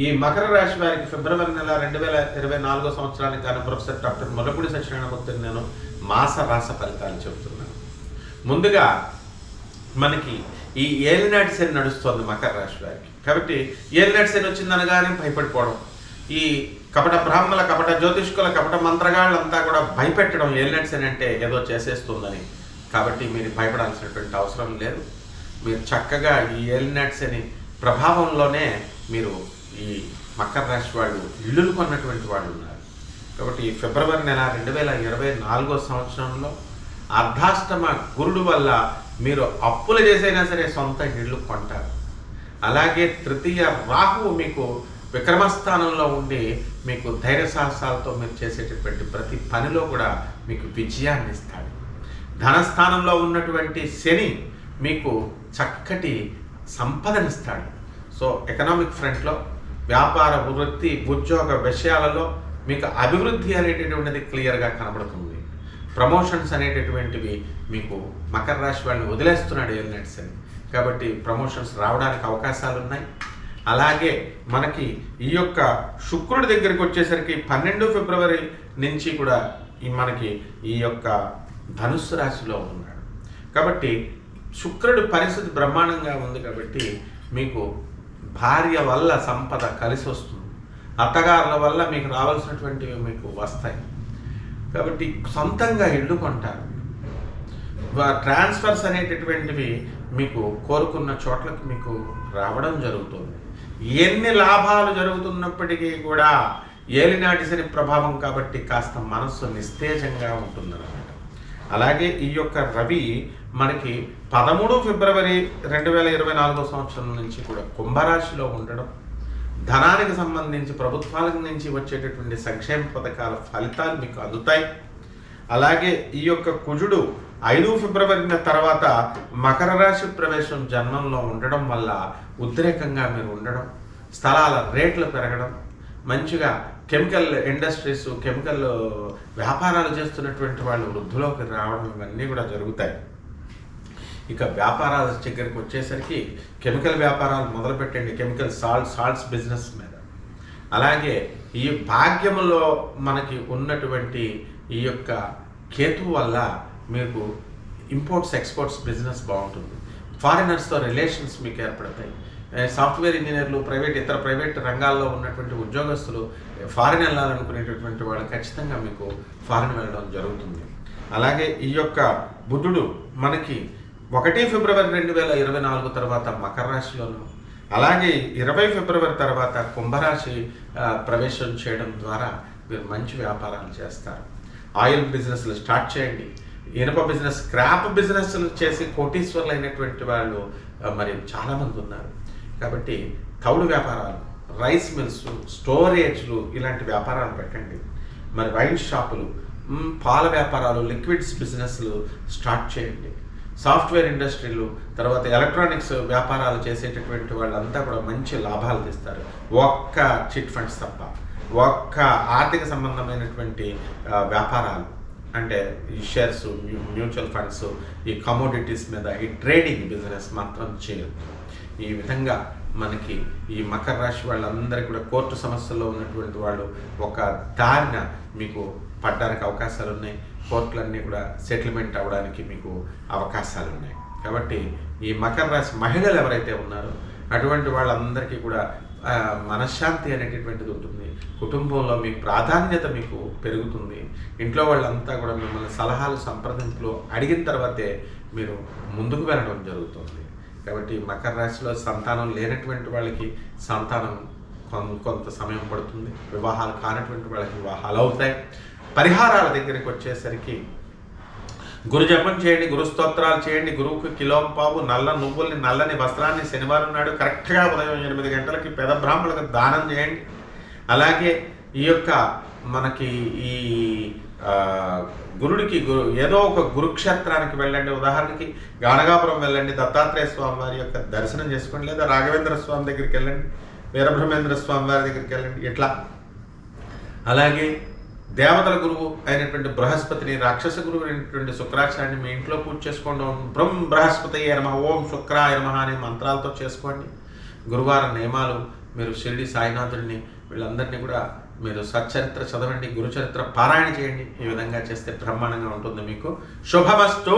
ఈ మకర రాశి వారికి ఫిబ్రవరి నెల 2024 సంవత్సరానికి గాను ప్రొఫెసర్ డాక్టర్ ముల్లపూడి సత్యనారాయణమూర్తి నేను మాస రాస ఫలితాలు చెబుతున్నాను. ముందుగా మనకి ఈ ఏలినాటి శని నడుస్తోంది మకర రాశి వారికి. కాబట్టి ఏలినాటి శని వచ్చిందనగానే భయపడిపోవడం, ఈ కపట బ్రాహ్మణ, కపట జ్యోతిష్కుల, కపట మంత్రగాళ్ళంతా కూడా భయపెట్టడం ఏలినాటి శని అంటే ఏదో చేసేస్తుందని. కాబట్టి మీరు భయపడాల్సినటువంటి అవసరం లేదు. మీరు చక్కగా ఈ ఏలినాటి శని ప్రభావంలోనే మీరు ఈ మకర రాశి వాళ్ళు ఇల్లులు కొన్నటువంటి వాళ్ళు ఉన్నారు. కాబట్టి ఫిబ్రవరి నెల 2024 సంవత్సరంలో అర్ధాష్టమ గురుడు వల్ల మీరు అప్పులు చేసైనా సరే సొంత ఇళ్ళు కొంటారు. అలాగే తృతీయ రాహువు మీకు విక్రమస్థానంలో ఉండి మీకు ధైర్య సాహసాలతో మీరు చేసేటటువంటి ప్రతి పనిలో కూడా మీకు విజయాన్ని ఇస్తాడు. ధనస్థానంలో ఉన్నటువంటి శని మీకు చక్కటి సంపదనిస్తాడు. సో ఎకనామిక్ ఫ్రంట్లో, వ్యాపార వృత్తి, ఉద్యోగ విషయాలలో మీకు అభివృద్ధి అనేటటువంటిది క్లియర్గా కనబడుతుంది. ప్రమోషన్స్ అనేటటువంటివి మీకు మకర రాశి వాళ్ళని వదిలేస్తున్నాడు ఏలినాటి శని. కాబట్టి ప్రమోషన్స్ రావడానికి అవకాశాలు ఉన్నాయి. అలాగే మనకి ఈ యొక్క శుక్రుడి దగ్గరికి వచ్చేసరికి 12 ఫిబ్రవరి నుంచి కూడా మనకి ఈ యొక్క ధనుస్సు రాశిలో ఉన్నాడు. కాబట్టి శుక్రుడి పరిస్థితి బ్రహ్మాండంగా ఉంది. కాబట్టి మీకు భార్య వల్ల సంపద కలిసి వస్తుంది, అత్తగారుల వల్ల మీకు రావాల్సినటువంటివి మీకు వస్తాయి. కాబట్టి సొంతంగా ఇల్లు కొంటారు. ట్రాన్స్ఫర్స్ అనేటటువంటివి మీకు కోరుకున్న చోట్లకి మీకు రావడం జరుగుతుంది. ఎన్ని లాభాలు జరుగుతున్నప్పటికీ కూడా ఏలినాటి శని ప్రభావం కాబట్టి కాస్త మనస్సు నిస్తేజంగా ఉంటుందన్నమాట. అలాగే ఈ యొక్క రవి మనకి 13 ఫిబ్రవరి 2024 సంవత్సరం నుంచి కూడా కుంభరాశిలో ఉండడం, ధనానికి సంబంధించి ప్రభుత్వాల నుంచి వచ్చేటటువంటి సంక్షేమ పథకాల ఫలితాలు మీకు అందుతాయి. అలాగే ఈ యొక్క కుజుడు 5 ఫిబ్రవరి తర్వాత మకర రాశి ప్రవేశం జన్మంలో ఉండడం వల్ల ఉద్రేకంగా మీరు ఉండడం, స్థలాల రేట్లు పెరగడం, మంచిగా కెమికల్ ఇండస్ట్రీస్, కెమికల్ వ్యాపారాలు చేస్తున్నటువంటి వాళ్ళు వృద్ధిలోకి రావడం, ఇవన్నీ కూడా జరుగుతాయి. ఇక వ్యాపారాల దగ్గరికి వచ్చేసరికి కెమికల్ వ్యాపారాలు మొదలుపెట్టండి, కెమికల్ సాల్ట్స్ బిజినెస్ మీద. అలాగే ఈ భాగ్యములో మనకి ఉన్నటువంటి ఈ యొక్క కేతు వల్ల మీకు ఇంపోర్ట్స్ ఎక్స్పోర్ట్స్ బిజినెస్ బాగుంటుంది. ఫారినర్స్తో రిలేషన్స్ మీకు ఏర్పడతాయి. సాఫ్ట్వేర్ ఇంజనీర్లు, ఇతర ప్రైవేట్ రంగాల్లో ఉన్నటువంటి ఉద్యోగస్తులు ఫారిన్ వెళ్ళాలనుకునేటటువంటి వాళ్ళు ఖచ్చితంగా మీకు ఫారిన్ వెళ్ళడం జరుగుతుంది. అలాగే ఈ యొక్క బుధుడు మనకి 1 ఫిబ్రవరి 2024 తర్వాత మకర రాశిలోను, అలాగే 20 ఫిబ్రవరి తర్వాత కుంభరాశి ప్రవేశం చేయడం ద్వారా మీరు మంచి వ్యాపారాలు చేస్తారు. ఆయిల్ బిజినెస్లు స్టార్ట్ చేయండి. ఇనుప బిజినెస్, స్క్రాప్ బిజినెస్లు చేసి కోటీశ్వర్లు అయినటువంటి వాళ్ళు మరి చాలామంది ఉన్నారు. కాబట్టి తౌడు వ్యాపారాలు, రైస్ మిల్స్, స్టోరేజ్లు, ఇలాంటి వ్యాపారాలు పెట్టండి. మరి వైన్ షాపులు, పాల వ్యాపారాలు, లిక్విడ్స్ బిజినెస్లు స్టార్ట్ చేయండి. సాఫ్ట్వేర్ ఇండస్ట్రీలు, తర్వాత ఎలక్ట్రానిక్స్ వ్యాపారాలు చేసేటటువంటి వాళ్ళంతా కూడా మంచి లాభాలు తీస్తారు. ఒక్క చిట్ ఫండ్స్ తప్ప, ఒక్క ఆర్థిక సంబంధమైనటువంటి వ్యాపారాలు అంటే ఈ షేర్స్, మ్యూచువల్ ఫండ్స్, ఈ కమోడిటీస్ మీద ఈ ట్రేడింగ్ బిజినెస్ మాత్రం చేయొద్దు. ఈ విధంగా మనకి ఈ మకర రాశి వాళ్ళందరికీ కూడా కోర్టు సమస్యల్లో ఉన్నటువంటి వాళ్ళు ఒక దారిన మీకు పడడానికి అవకాశాలు ఉన్నాయి. కోర్టులన్నీ కూడా సెటిల్మెంట్ అవ్వడానికి మీకు అవకాశాలు ఉన్నాయి. కాబట్టి ఈ మకర రాశి మహిళలు ఎవరైతే ఉన్నారో అటువంటి వాళ్ళందరికీ కూడా మనశ్శాంతి అనేటటువంటిది ఉంటుంది. కుటుంబంలో మీ ప్రాధాన్యత మీకు పెరుగుతుంది. ఇంట్లో వాళ్ళంతా కూడా మిమ్మల్ని సలహాలు, సంప్రదింపులు అడిగిన తర్వాతే మీరు ముందుకు వెళ్ళడం జరుగుతుంది. కాబట్టి మకర రాశిలో సంతానం లేనటువంటి వాళ్ళకి సంతానం కొంత సమయం పడుతుంది. వివాహాలు కానటువంటి వాళ్ళకి వివాహాలు అవుతాయి. పరిహారాల దగ్గరికి వచ్చేసరికి గురు జపం చేయండి, గురు స్తోత్రాలు చేయండి. గురువుకి కిలోంపావు నల్ల నువ్వుల్ని, నల్లని వస్త్రాన్ని శనివారం నాడు కరెక్ట్గా ఉదయం 8 గంటలకి పేద బ్రాహ్మణులకు దానం చేయండి. అలాగే ఈ యొక్క మనకి ఈ గురుడికి ఏదో ఒక గురుక్షేత్రానికి వెళ్ళండి. ఉదాహరణకి గానగాపురం వెళ్ళండి, దత్తాత్రేయ స్వామి వారి యొక్క దర్శనం చేసుకోండి. లేదా రాఘవేంద్ర స్వామి దగ్గరికి వెళ్ళండి, వీరబ్రహ్మేంద్ర స్వామి వారి దగ్గరికి వెళ్ళండి. ఇట్లా అలాగే దేవతల గురువు అయినటువంటి బృహస్పతిని, రాక్షస గురువు అయినటువంటి శుక్రాచార్యుని మీ ఇంట్లో పూజ చేసుకోండి. బృహస్పతి నమః, ఓం శుక్రాయ నమః అనే మంత్రాలతో చేసుకోండి. గురువార నియమాలు మీరు షిరిడి సాయినాథుడిని వీళ్ళందరినీ కూడా మీరు సచ్చరిత్ర చదవండి, గురుచరిత్ర పారాయణ చేయండి. ఈ విధంగా చేస్తే బ్రహ్మాండంగా ఉంటుంది. మీకు శుభమస్తు.